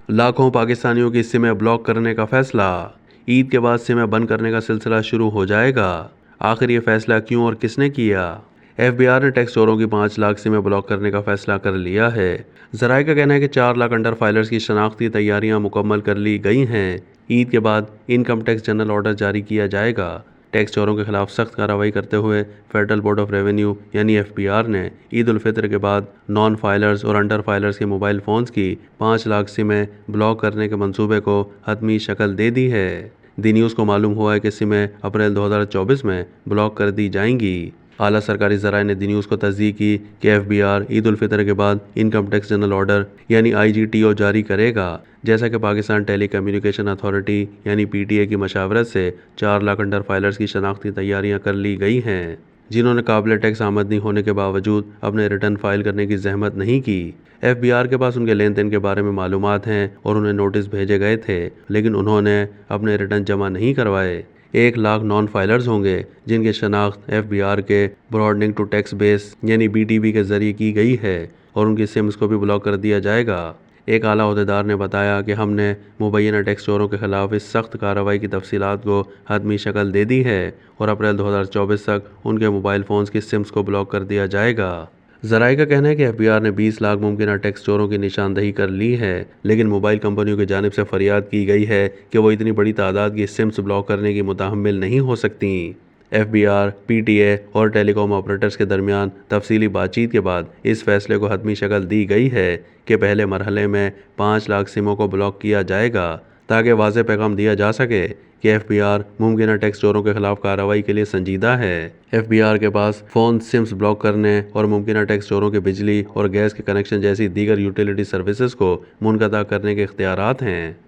लाखों पाकिस्तानियों की सिमें ब्लॉक करने का फैसला। ईद के बाद सिमें बंद करने का सिलसिला शुरू हो जाएगा। आखिर ये फैसला क्यों और किसने किया? FBI ने टैक्स चोरों की 5 लाख सिमें ब्लॉक करने का फैसला कर लिया है। जराये का कहना है कि 4 लाख अंडर फाइलर्स की शनाख्ती तैयारियां मुकम्मल कर ली गई हैं। ईद के बाद इनकम टैक्स जनरल ऑर्डर जारी किया जाएगा। टैक्स चोरों के खिलाफ सख्त कार्रवाई करते हुए फेडरल बोर्ड ऑफ रेवेन्यू यानी FBR ने ईद उल फितर के बाद नॉन फाइलर्स और अंडर फाइलर्स के मोबाइल फ़ोन्स की 5 लाख सिमें ब्लॉक करने के मंसूबे को हतमी शक्ल दे दी है। दी न्यूज़ को मालूम हुआ है कि सिमें अप्रैल 2024 में ब्लॉक कर दी जाएंगी। आला सरकारी ज़राए ने दी न्यूज़ को तस्दीक की कि FBR ईद उल फितर के बाद इनकम टैक्स जनरल ऑर्डर यानी IGTO जारी करेगा। जैसा कि पाकिस्तान टेली कम्युनिकेशन अथॉरिटी यानी PTA की मशावरत से 4 लाख अंडर फाइलर्स की शनाख्ती तैयारियां कर ली गई हैं, जिन्होंने काबिल टैक्स आमदनी होने के बावजूद अपने रिटर्न फाइल करने की जहमत नहीं की। FBR के पास उनके लेन देन के बारे में मालूमात हैं और उन्हें नोटिस भेजे गए थे, लेकिन उन्होंने अपने रिटर्न जमा नहीं करवाए। 1 लाख नॉन फाइलर्स होंगे जिनकी शनाख्त FBR के ब्रॉडनिंग टू टैक्स बेस यानी BTB के जरिए की गई है और उनकी सिम्स को भी ब्लॉक कर दिया जाएगा। एक आला अहदेदार ने बताया कि हमने मुबैना टैक्स चोरों के खिलाफ इस सख्त कार्रवाई की तफसीलात को हतमी शक्ल दे दी है और अप्रैल 2024 तक उनके मोबाइल फ़ोन्स की सिम्स को ब्लॉक कर दिया जाएगा। ज़राए का कहना है कि FBR ने 20 लाख मुमकिन टैक्स चोरों की निशानदही कर ली है, लेकिन मोबाइल कंपनियों की जानिब से फरियाद की गई है कि वो इतनी बड़ी तादाद की सिम्स ब्लॉक करने की मुतहम्मिल नहीं हो सकती। FBR, PTA और टेलीकॉम ऑपरेटर्स के दरमियान तफसीली बातचीत के बाद इस फैसले को हतमी शक्ल दी गई है कि पहले मरहले में 5 लाख सिमों को ब्लॉक किया जाएगा ताकि वाज़ेह पैगाम दिया जा सके कि FBR मुमकिन टैक्स चोरों के खिलाफ कार्रवाई के लिए संजीदा है। FBR के पास फ़ोन सिम्स ब्लॉक करने और मुमकिन टैक्स चोरों के बिजली और गैस के कनेक्शन जैसी दीगर यूटिलिटी सर्विसेज को मुनक़ता करने के इख्तियारात हैं।